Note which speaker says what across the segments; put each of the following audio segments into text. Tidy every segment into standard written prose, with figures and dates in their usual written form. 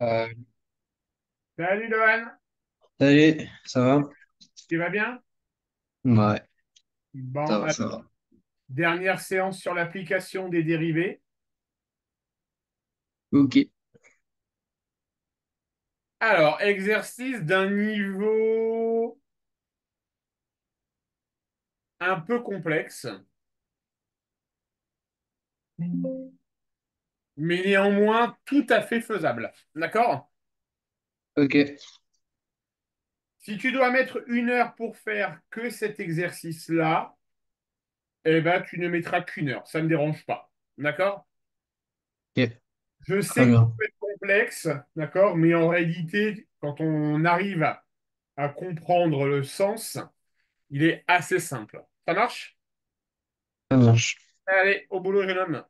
Speaker 1: Euh,
Speaker 2: Salut Lohan,
Speaker 1: Salut, ça va?
Speaker 2: tu vas bien?
Speaker 1: Ouais,
Speaker 2: Bon,
Speaker 1: ça va, ça va.
Speaker 2: dernière séance sur l'application des dérivés.
Speaker 1: Ok,
Speaker 2: Alors, exercice d'un niveau un peu complexe, mais néanmoins tout à fait faisable. D'accord?
Speaker 1: ok,
Speaker 2: Si tu dois mettre 1 heure pour faire que cet exercice-là, eh ben, tu ne mettras qu'1 heure. Ça ne me dérange pas. D'accord?
Speaker 1: ok,
Speaker 2: Je
Speaker 1: très
Speaker 2: sais que ça
Speaker 1: bien.
Speaker 2: peut être complexe, d'accord? Mais en réalité, quand on arrive à comprendre le sens, il est assez simple. Ça marche?
Speaker 1: Ça marche.
Speaker 2: Allez, au boulot, jeune homme.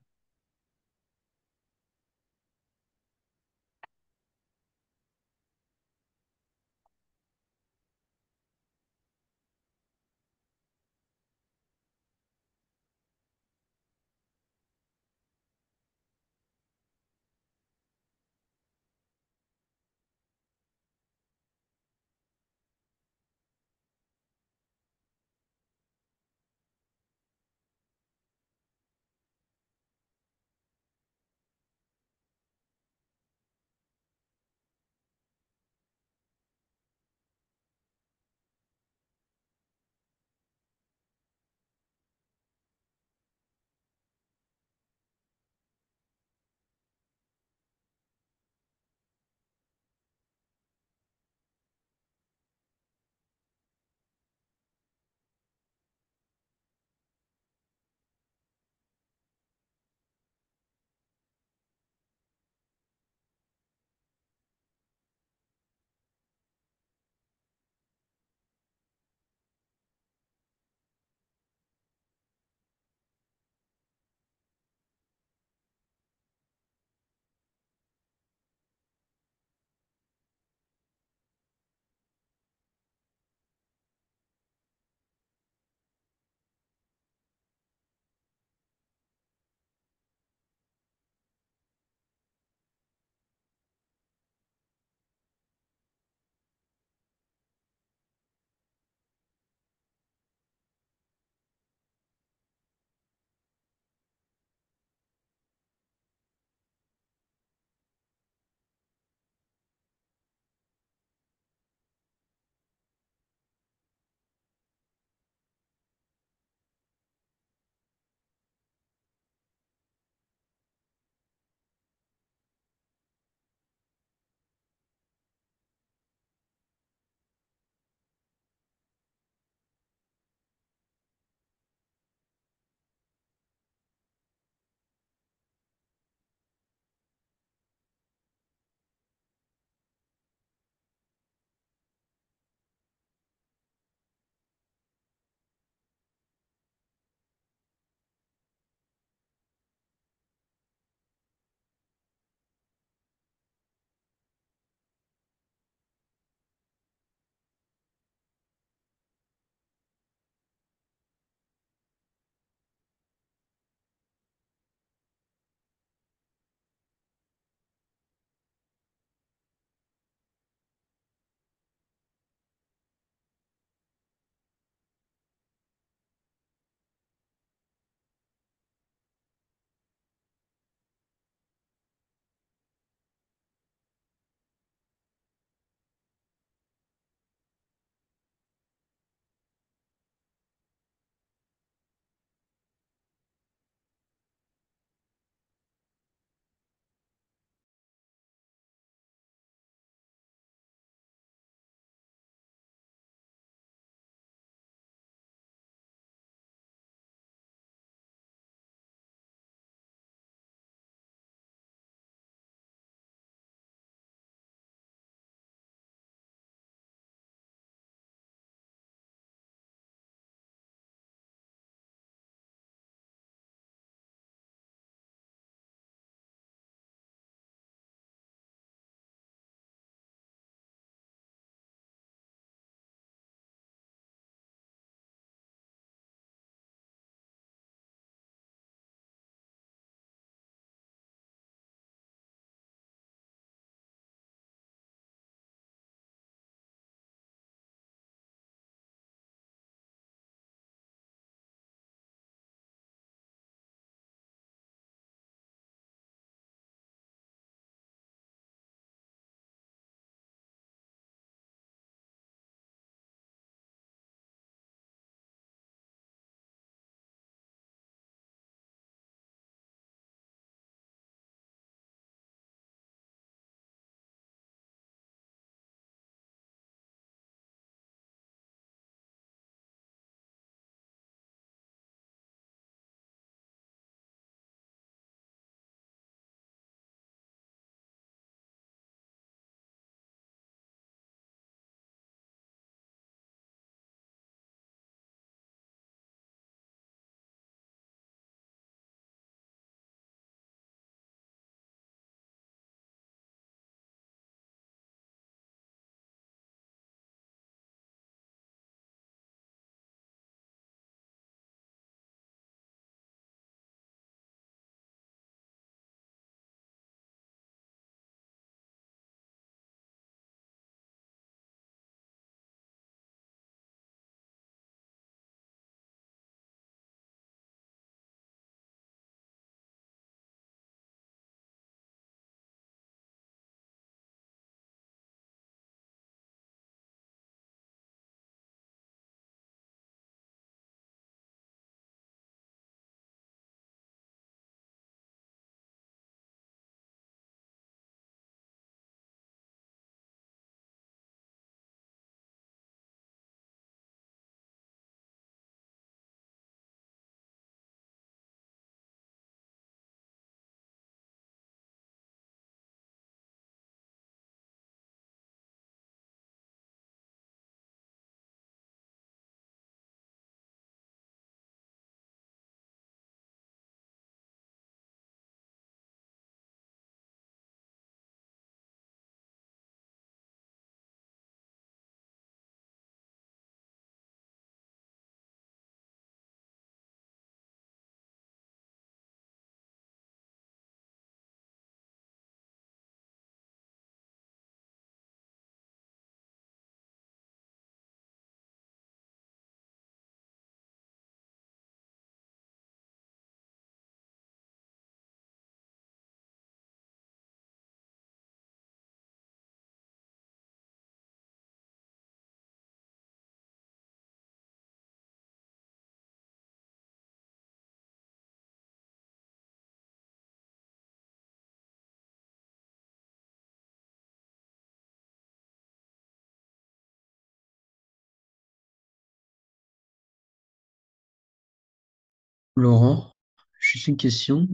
Speaker 1: Laurent, juste une question.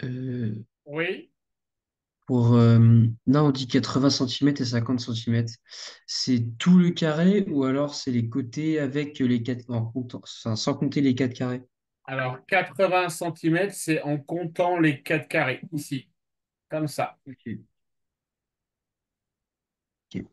Speaker 1: Euh,
Speaker 2: Oui.
Speaker 1: Là, on dit 80 centimètres et 50 centimètres. C'est tout le carré ou alors c'est les côtés avec les quatre, enfin, sans compter les quatre carrés?
Speaker 2: Alors, 80 centimètres, c'est en comptant les 4 carrés, ici, comme ça.
Speaker 1: Ok. Ok.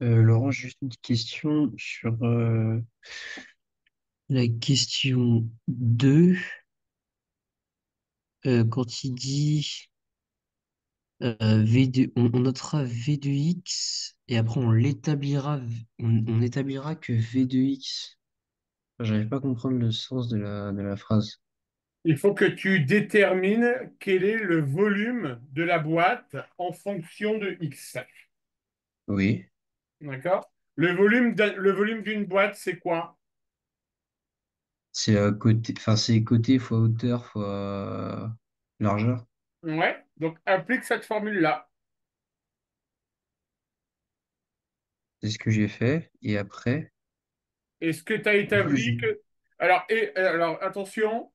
Speaker 1: Laurent, juste une question sur la question 2. Quand il dit V2, on notera V de x et après on l'établira, on établira que V de x. Enfin, j'arrive pas à comprendre le sens de la phrase.
Speaker 2: Il faut que tu détermines quel est le volume de la boîte en fonction de X.
Speaker 1: Oui,
Speaker 2: D'accord? Le volume d'une boîte, c'est quoi?
Speaker 1: c'est côté, enfin c'est côté fois hauteur fois largeur.
Speaker 2: Ouais. Donc, applique cette formule-là.
Speaker 1: C'est ce que j'ai fait. Et après,
Speaker 2: Est-ce que tu as
Speaker 1: du coup,
Speaker 2: établi que... Alors, attention,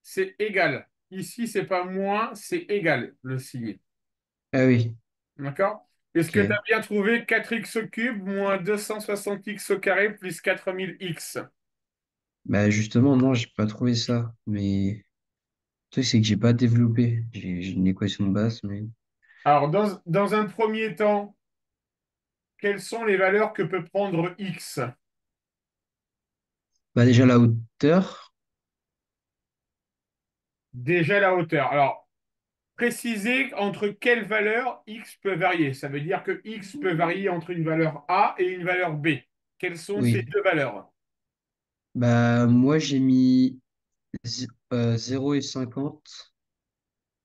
Speaker 2: c'est égal. Ici, c'est pas moins, c'est égal, le signe.
Speaker 1: ah oui,
Speaker 2: D'accord? Est-ce que tu
Speaker 1: Ok.
Speaker 2: as bien trouvé 4x au cube moins 260x au carré plus 4000x?
Speaker 1: Bah justement, non, j'ai pas trouvé ça. Mais le truc, c'est que j'ai pas développé. J'ai une équation de base, mais.
Speaker 2: Alors, dans un premier temps, quelles sont les valeurs que peut prendre x?
Speaker 1: Bah déjà la hauteur.
Speaker 2: Déjà la hauteur. Alors, préciser entre quelles valeurs x peut varier. Ça veut dire que x peut varier entre une valeur A et une valeur B. Quelles sont ces
Speaker 1: Oui.
Speaker 2: deux valeurs?
Speaker 1: Bah moi j'ai mis 0 et 50.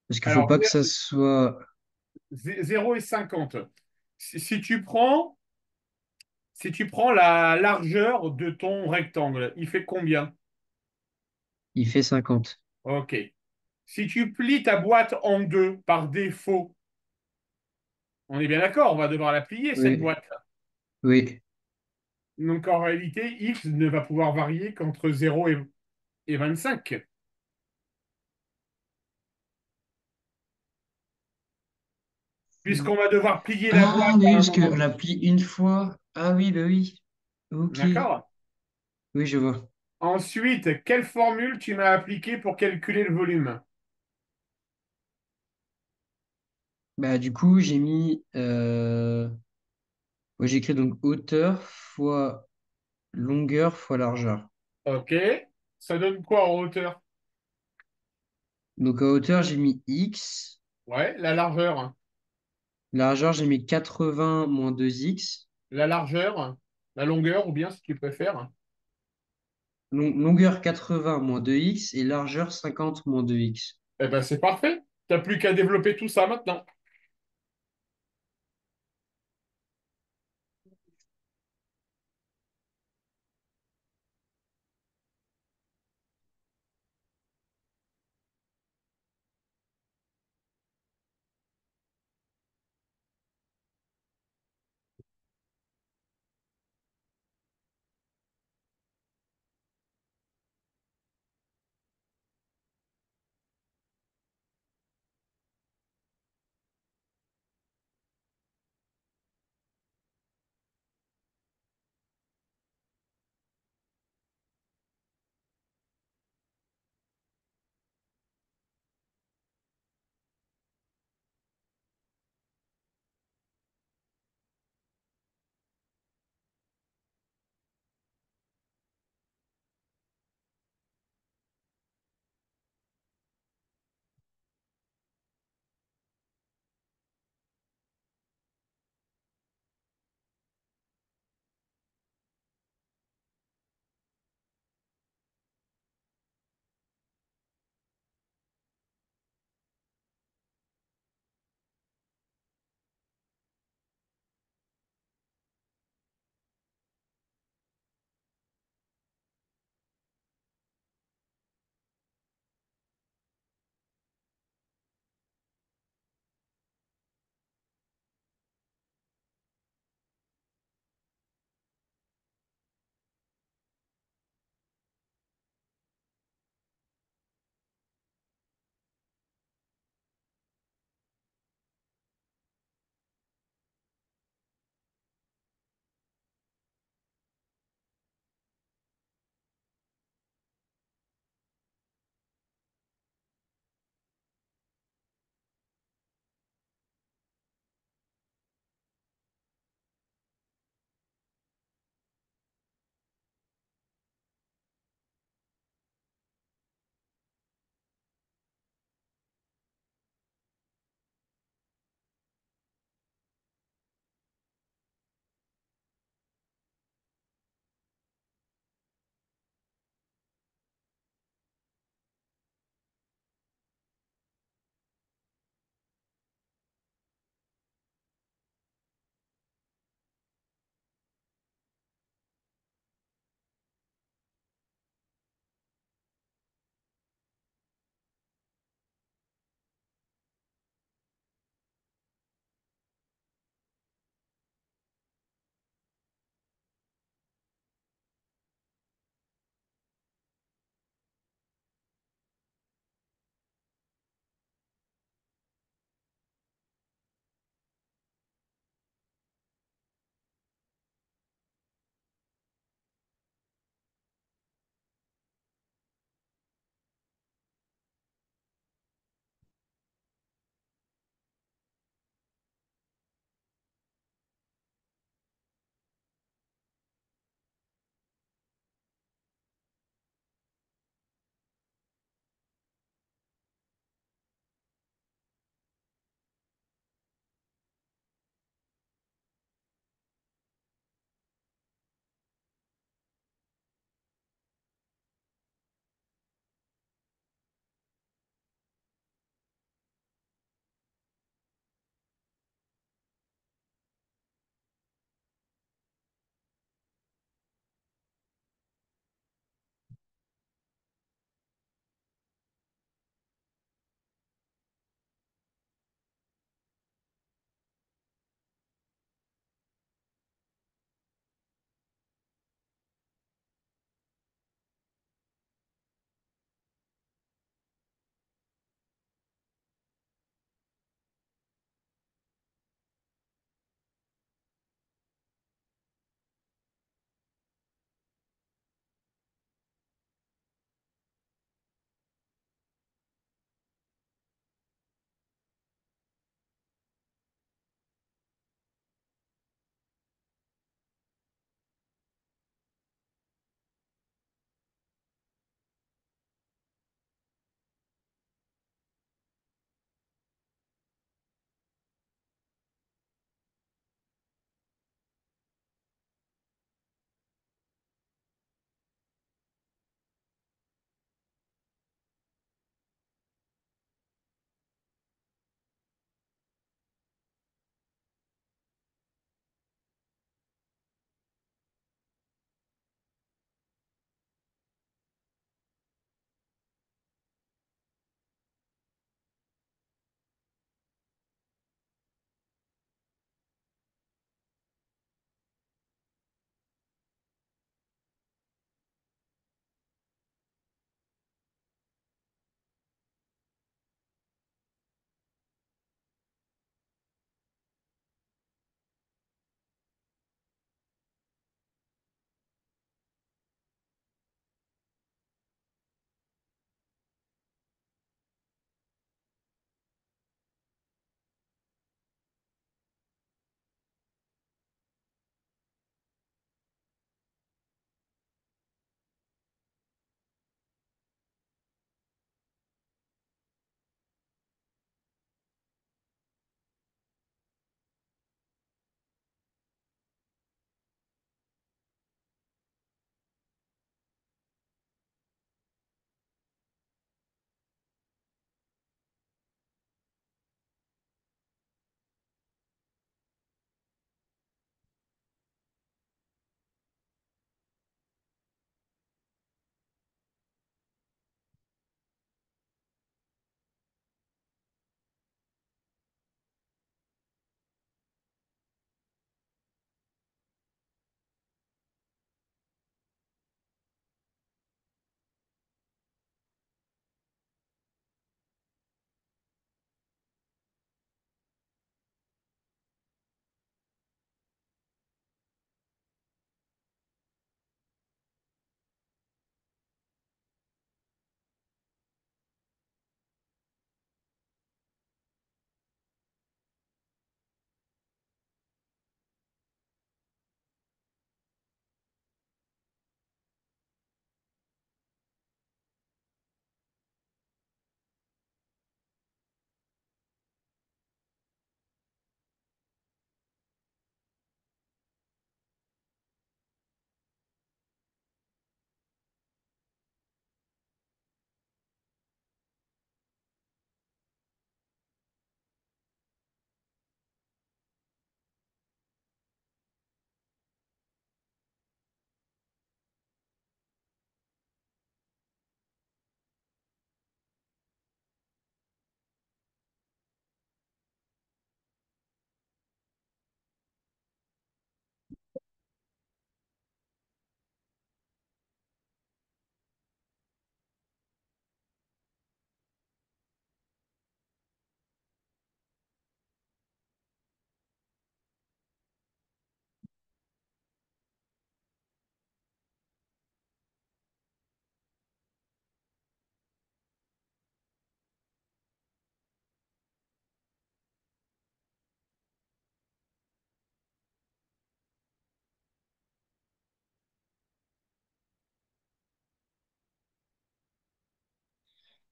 Speaker 1: Parce qu'il faut
Speaker 2: Alors,
Speaker 1: pas que ça soit.
Speaker 2: 0 et 50. Si tu prends la largeur de ton rectangle, il fait combien?
Speaker 1: Il fait 50.
Speaker 2: OK. Si tu plies ta boîte en deux par défaut, on est bien d'accord, on va devoir la plier, cette
Speaker 1: Oui.
Speaker 2: boîte.
Speaker 1: Oui.
Speaker 2: Donc en réalité, x ne va pouvoir varier qu'entre 0 et 25. Puisqu'on va devoir plier la
Speaker 1: Ah
Speaker 2: boîte
Speaker 1: oui,
Speaker 2: à un
Speaker 1: parce
Speaker 2: moment
Speaker 1: qu'on
Speaker 2: donné.
Speaker 1: l'applique une fois. Ah oui, bah oui. Ok.
Speaker 2: D'accord?
Speaker 1: Oui, je vois.
Speaker 2: Ensuite, quelle formule tu m'as appliquée pour calculer le volume?
Speaker 1: Bah du coup, j'ai mis. Moi, j'ai écrit donc hauteur fois longueur fois largeur.
Speaker 2: OK. Ça donne quoi en hauteur?
Speaker 1: Donc en hauteur, j'ai mis x.
Speaker 2: Ouais, la largeur.
Speaker 1: Largeur, j'ai mis 80 moins 2x.
Speaker 2: La largeur, la longueur, ou bien si tu préfères.
Speaker 1: Longueur 80 moins 2x et largeur 50 moins 2x.
Speaker 2: Eh ben c'est parfait. T'as plus qu'à développer tout ça maintenant.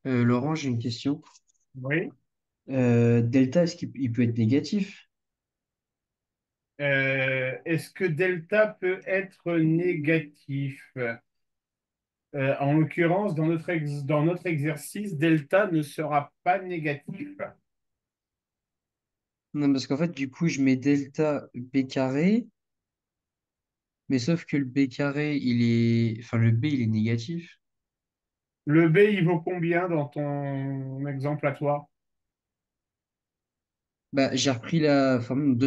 Speaker 1: Laurent, j'ai une question.
Speaker 2: Oui.
Speaker 1: Delta, est-ce qu'il peut être négatif?
Speaker 2: Est-ce que delta peut être négatif? En l'occurrence, dans notre exercice, delta ne sera pas négatif.
Speaker 1: Non, parce qu'en fait, du coup, je mets delta b carré, mais sauf que le b carré, enfin, le b, il est négatif.
Speaker 2: Le B, il vaut combien dans ton exemple à toi?
Speaker 1: Bah, j'ai repris la formule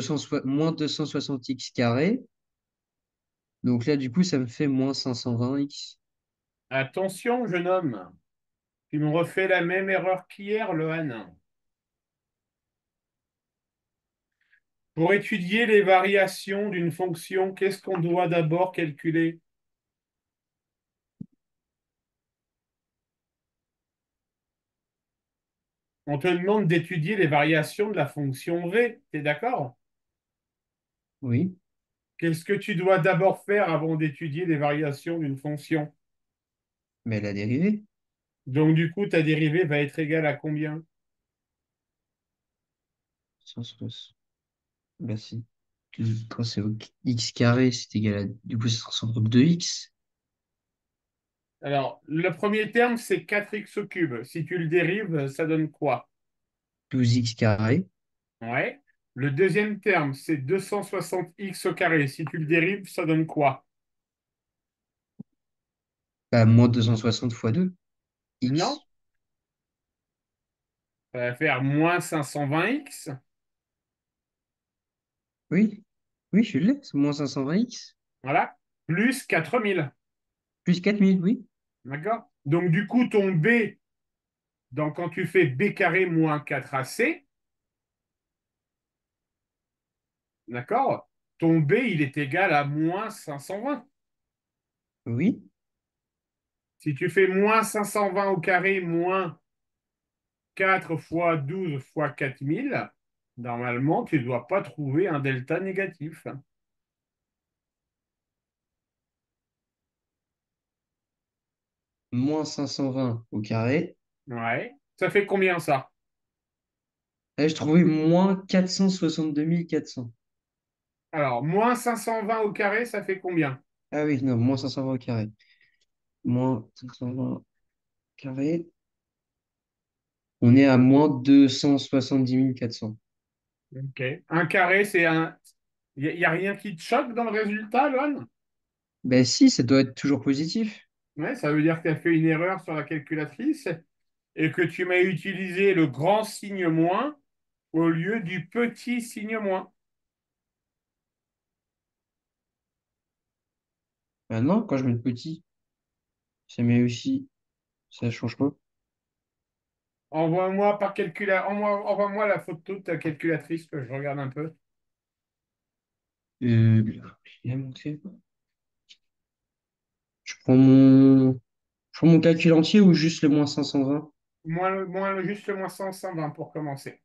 Speaker 1: moins 260x carré. Donc là, du coup, ça me fait moins 520x.
Speaker 2: Attention, jeune homme, tu me refais la même erreur qu'hier, Lohan. Pour étudier les variations d'une fonction, qu'est-ce qu'on doit d'abord calculer? On te demande d'étudier les variations de la fonction v, t'es d'accord?
Speaker 1: Oui,
Speaker 2: Qu'est-ce que tu dois d'abord faire avant d'étudier les variations d'une fonction?
Speaker 1: mais la dérivée.
Speaker 2: Donc, du coup, ta dérivée va être égale à combien?
Speaker 1: 160. Bah, quand c'est au x carré, c'est égal à, du coup, ça se transforme en 2x.
Speaker 2: Alors, le premier terme, c'est 4x au cube. Si tu le dérives, ça donne quoi?
Speaker 1: 12x carré.
Speaker 2: Ouais. Le deuxième terme, c'est 260x au carré. Si tu le dérives, ça donne quoi?
Speaker 1: Bah, moins 260 fois 2,
Speaker 2: Non?
Speaker 1: x.
Speaker 2: Ça va faire moins 520x.
Speaker 1: Oui, oui, je l'ai, c'est moins 520x.
Speaker 2: Voilà. Plus 4000.
Speaker 1: Plus 4000, oui.
Speaker 2: D'accord? Donc, du coup, ton B, donc quand tu fais B carré moins 4AC, d'accord? Ton B, il est égal à moins 520.
Speaker 1: Oui.
Speaker 2: Si tu fais moins 520 au carré moins 4 fois 12 fois 4000, normalement, tu ne dois pas trouver un delta négatif.
Speaker 1: Moins 520 au carré.
Speaker 2: Ouais. Ça fait combien ça?
Speaker 1: Et je trouvais moins 462 400.
Speaker 2: Alors, moins 520 au carré, ça fait combien?
Speaker 1: Ah oui, non, moins 520 au carré. Moins 520 au carré. On est à moins 270 400.
Speaker 2: Ok. Un carré, c'est un. Il y a rien qui te choque dans le résultat, Loan?
Speaker 1: Ben si, ça doit être toujours positif.
Speaker 2: Ouais, ça veut dire que tu as fait une erreur sur la calculatrice et que tu m'as utilisé le grand signe moins au lieu du petit signe moins.
Speaker 1: Maintenant, quand je mets le petit, ça met aussi, ça change pas.
Speaker 2: Envoie-moi la photo de ta calculatrice que je regarde un peu.
Speaker 1: Euh, il a montré. Je prends mon, je prends mon calcul entier ou juste le moins 520.
Speaker 2: Juste le moins 120 pour commencer.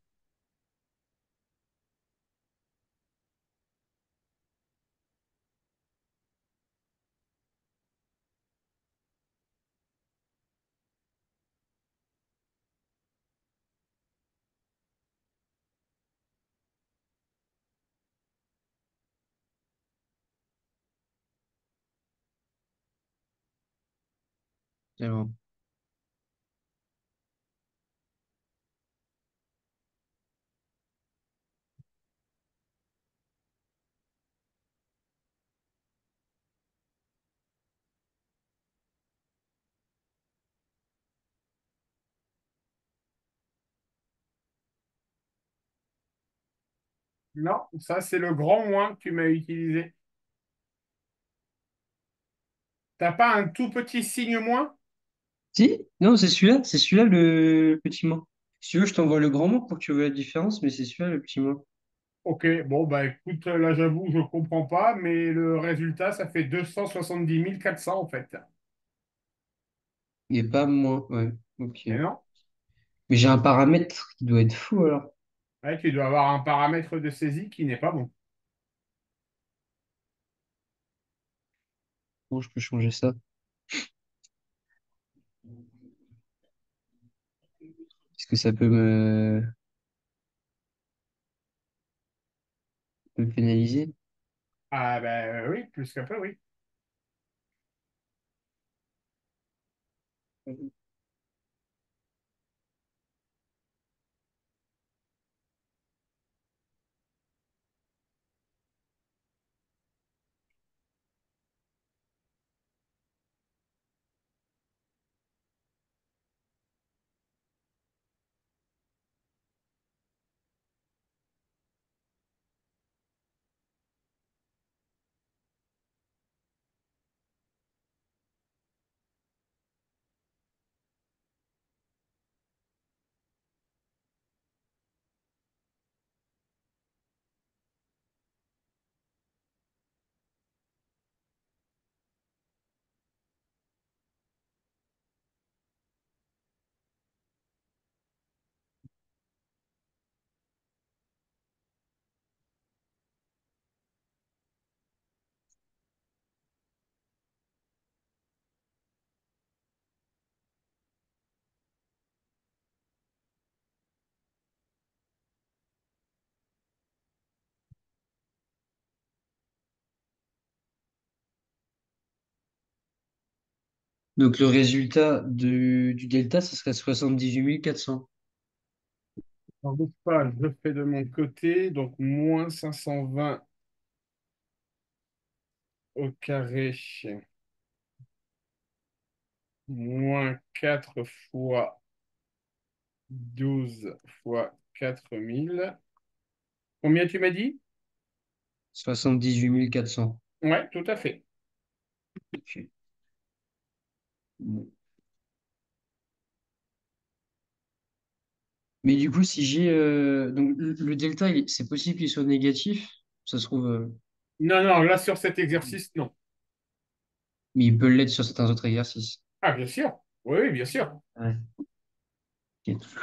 Speaker 1: C'est bon.
Speaker 2: Non, ça c'est le grand moins que tu m'as utilisé. T'as pas un tout petit signe moins?
Speaker 1: Si? Non, c'est celui-là le petit mot. Si tu veux, je t'envoie le grand mot pour que tu vois la différence, mais c'est celui-là le petit mot.
Speaker 2: Ok, bon bah écoute, là j'avoue, je comprends pas, mais le résultat, ça fait 270 400 en fait.
Speaker 1: Il est pas moins, ouais, ok.
Speaker 2: Et non?
Speaker 1: Mais j'ai un paramètre qui doit être fou alors.
Speaker 2: Ouais, tu dois avoir un paramètre de saisie qui n'est pas bon.
Speaker 1: Bon, je peux changer ça. que ça peut me pénaliser?
Speaker 2: Ah ben oui, plus qu'un peu, oui.
Speaker 1: Donc le résultat du delta, ce serait 78 400.
Speaker 2: En bouge pas, je fais de mon côté, donc moins 520 au carré, moins 4 fois 12 fois 4000. Combien tu m'as dit?
Speaker 1: 78 400.
Speaker 2: Ouais, tout à fait.
Speaker 1: Ok. Bon. Mais du coup, si j'ai donc le delta, c'est possible qu'il soit négatif, ça se trouve,
Speaker 2: Non, non, là sur cet exercice, non.
Speaker 1: mais il peut l'être sur certains autres exercices.
Speaker 2: Ah, bien sûr. Oui, oui, bien sûr.
Speaker 1: Ouais. Ok.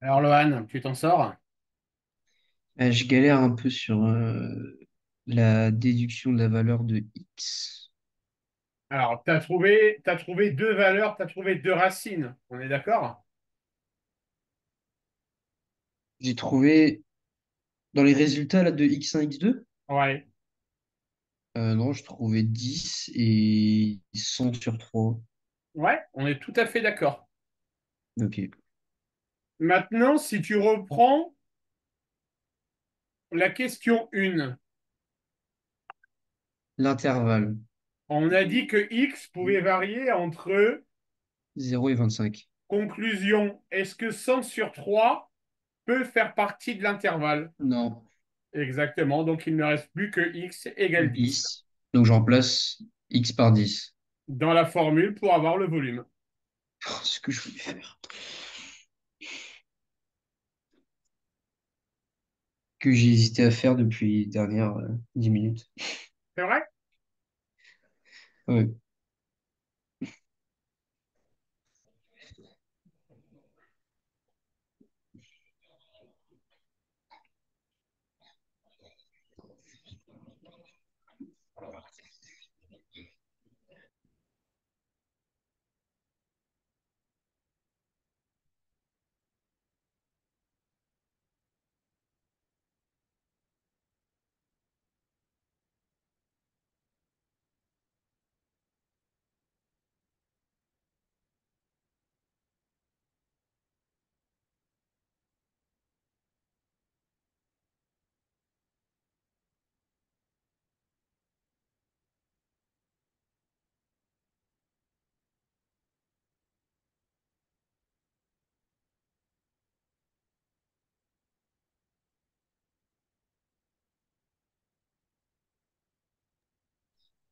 Speaker 2: Alors, Lohan, tu t'en sors?
Speaker 1: Je galère un peu sur la déduction de la valeur de x.
Speaker 2: Alors, t'as trouvé deux valeurs, tu as trouvé deux racines. On est d'accord?
Speaker 1: J'ai trouvé dans les résultats là, de x1, x2,
Speaker 2: Ouais.
Speaker 1: non, je trouvais 10 et 100 sur 3.
Speaker 2: Ouais, on est tout à fait d'accord.
Speaker 1: Ok.
Speaker 2: Maintenant, si tu reprends la question 1,
Speaker 1: L'intervalle,
Speaker 2: on a dit que x pouvait varier entre
Speaker 1: 0 et 25.
Speaker 2: conclusion, est-ce que 100 sur 3 peut faire partie de l'intervalle?
Speaker 1: Non,
Speaker 2: Exactement, donc il ne reste plus que x égale 10
Speaker 1: 10. Donc je remplace x par 10.
Speaker 2: dans la formule pour avoir le volume.
Speaker 1: Oh, c'est ce que je voulais faire. Que j'ai hésité à faire depuis les dernières 10 minutes.
Speaker 2: C'est vrai?
Speaker 1: Ouais.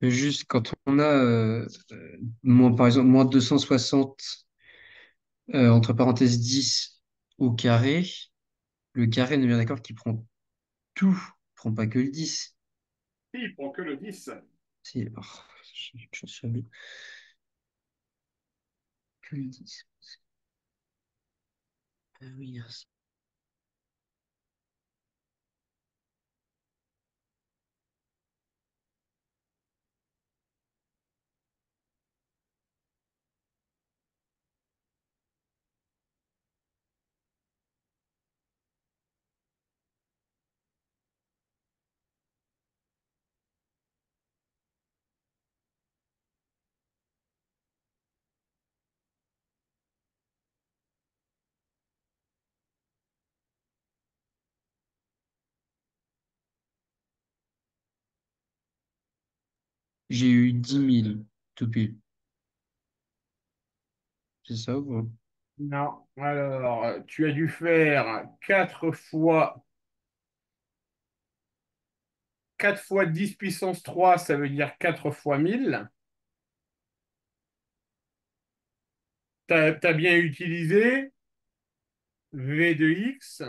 Speaker 1: Juste quand on a, par exemple, moins 260 entre parenthèses 10 au carré, le carré, on est bien d'accord qu'il prend tout, il prend pas que le 10.
Speaker 2: Si, il prend que le 10.
Speaker 1: Si, oh, je suis allé que le 10. Ah oui, merci. J'ai eu 10 000 tout pile. C'est ça ou pas?
Speaker 2: Non. Alors, tu as dû faire 4 fois 10 puissance 3, ça veut dire 4 fois 1000. Tu as bien utilisé v de x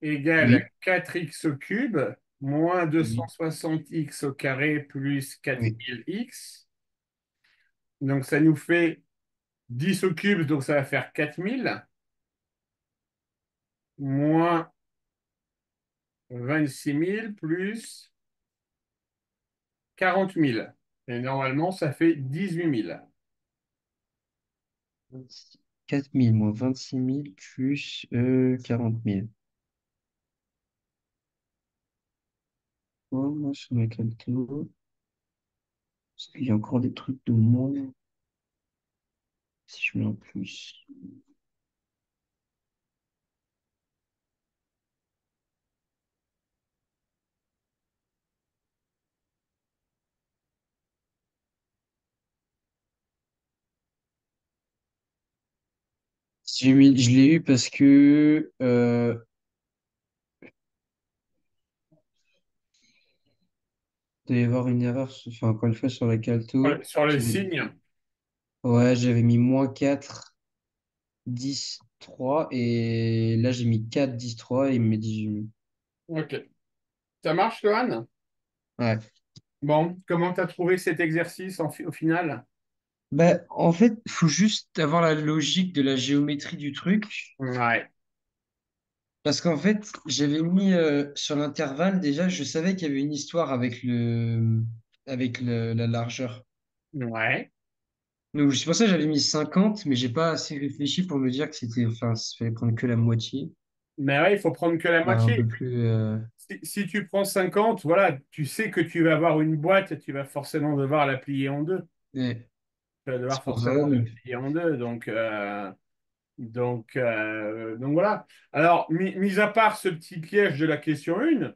Speaker 2: égale
Speaker 1: Oui,
Speaker 2: 4x au cube moins deux cent
Speaker 1: oui,
Speaker 2: soixante x au carré plus quatre
Speaker 1: oui.
Speaker 2: mille x. Donc, ça nous fait 10 au cube, donc ça va faire 4000 moins 26 000 plus 40 000. Et normalement, ça fait 18 000.
Speaker 1: 4 000 moins 26 000 plus 40 000. Oh, moi, sur mes calculs, parce qu'il y a encore des trucs de moins. Si je mets en plus. Je l'ai eu parce que il devait y avoir une erreur, enfin, encore une fois, sur la calto.
Speaker 2: Sur le signe.
Speaker 1: Ouais, j'avais mis -4 10 3 et là j'ai mis 4 10 3 et il me met 18 000.
Speaker 2: Ok. Ça marche, Johan?
Speaker 1: Ouais.
Speaker 2: Bon, comment tu as trouvé cet exercice au final?
Speaker 1: Bah, en fait, faut juste avoir la logique de la géométrie du truc.
Speaker 2: Ouais,
Speaker 1: Parce qu'en fait, j'avais mis sur l'intervalle, déjà, je savais qu'il y avait une histoire la largeur.
Speaker 2: ouais.
Speaker 1: Donc, c'est pour ça que j'avais mis 50, mais j'ai pas assez réfléchi pour me dire que enfin, il fallait prendre que la moitié.
Speaker 2: Mais ouais, il faut prendre que la
Speaker 1: Enfin, un
Speaker 2: moitié.
Speaker 1: peu plus.
Speaker 2: Si tu prends 50, voilà, tu sais que tu vas avoir une boîte, tu vas forcément devoir la plier en deux.
Speaker 1: Ouais,
Speaker 2: Tu vas devoir
Speaker 1: c'est pour ça.
Speaker 2: forcément la plier en deux. Donc voilà. Alors, mis à part ce petit piège de la question 1,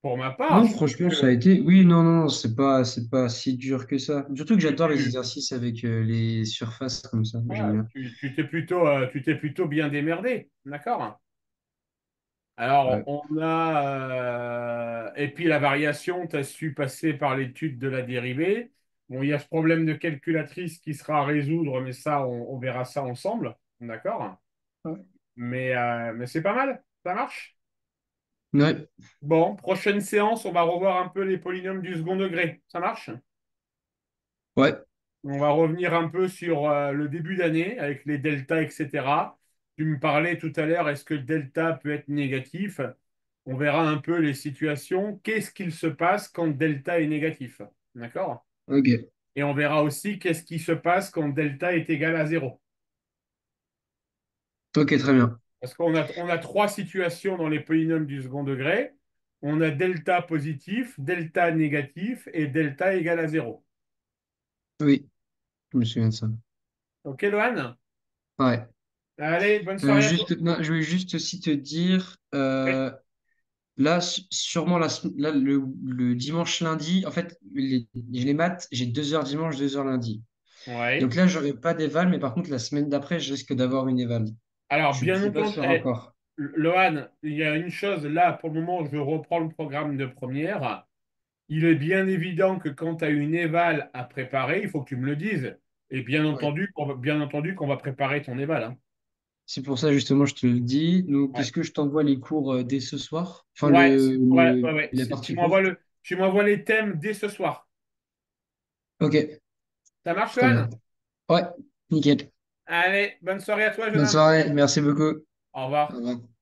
Speaker 2: pour ma part,
Speaker 1: Non,
Speaker 2: je trouve
Speaker 1: franchement, ça a
Speaker 2: que
Speaker 1: été. Oui, non, non, c'est pas si dur que ça. Surtout que j'adore les
Speaker 2: tu,
Speaker 1: exercices avec les surfaces comme ça. J'aime
Speaker 2: voilà,
Speaker 1: bien.
Speaker 2: tu t'es plutôt bien démerdé. D'accord? Alors,
Speaker 1: Ouais.
Speaker 2: on a. Et puis la variation, tu as su passer par l'étude de la dérivée. Bon, il y a ce problème de calculatrice qui sera à résoudre, mais ça, on verra ça ensemble. D'accord?
Speaker 1: Ouais.
Speaker 2: Mais c'est pas mal. Ça marche?
Speaker 1: Ouais.
Speaker 2: Bon, prochaine séance, on va revoir un peu les polynômes du second degré. Ça marche?
Speaker 1: Ouais.
Speaker 2: On va revenir un peu sur le début d'année avec les deltas, etc. Tu me parlais tout à l'heure, est-ce que le delta peut être négatif? On verra un peu les situations. Qu'est-ce qu'il se passe quand delta est négatif? D'accord?
Speaker 1: Ok.
Speaker 2: Et on verra aussi qu'est-ce qui se passe quand delta est égal à zéro.
Speaker 1: Ok, très bien.
Speaker 2: Parce qu'on a trois situations dans les polynômes du second degré. On a delta positif, delta négatif et delta égal à zéro.
Speaker 1: Oui, je me souviens de ça.
Speaker 2: Ok, Lohan?
Speaker 1: Ouais.
Speaker 2: Allez, bonne soirée à toi.
Speaker 1: Juste, non, je voulais juste aussi te dire,
Speaker 2: Oui.
Speaker 1: là, sûrement là, le dimanche lundi, en fait, les maths, j'ai 2 heures dimanche, 2 heures lundi.
Speaker 2: Ouais.
Speaker 1: Donc là, j'aurai pas d'éval, mais par contre, la semaine d'après, je risque d'avoir une éval.
Speaker 2: Alors,
Speaker 1: Je ne
Speaker 2: bien
Speaker 1: sais pas
Speaker 2: entendu,
Speaker 1: sûr encore.
Speaker 2: Lohan, il y a une chose là, pour le moment, je reprends le programme de première. Il est bien évident que quand tu as une éval à préparer, il faut que tu me le dises. Et
Speaker 1: Ouais.
Speaker 2: bien entendu qu'on va préparer ton éval, hein.
Speaker 1: C'est pour ça, justement, je te le dis. Donc,
Speaker 2: Ouais.
Speaker 1: est-ce que je t'envoie les cours dès ce soir? Enfin,
Speaker 2: Ouais, ouais, ouais, ouais.
Speaker 1: la
Speaker 2: Tu
Speaker 1: partie
Speaker 2: m'envoies
Speaker 1: courte?
Speaker 2: tu m'envoies les thèmes dès ce soir.
Speaker 1: Ok,
Speaker 2: Ça marche,
Speaker 1: très bien.
Speaker 2: Lohan?
Speaker 1: Ouais, nickel.
Speaker 2: Allez, bonne soirée à toi, jeune
Speaker 1: Bonne
Speaker 2: homme.
Speaker 1: soirée, merci beaucoup.
Speaker 2: Au
Speaker 1: Au
Speaker 2: revoir.
Speaker 1: revoir.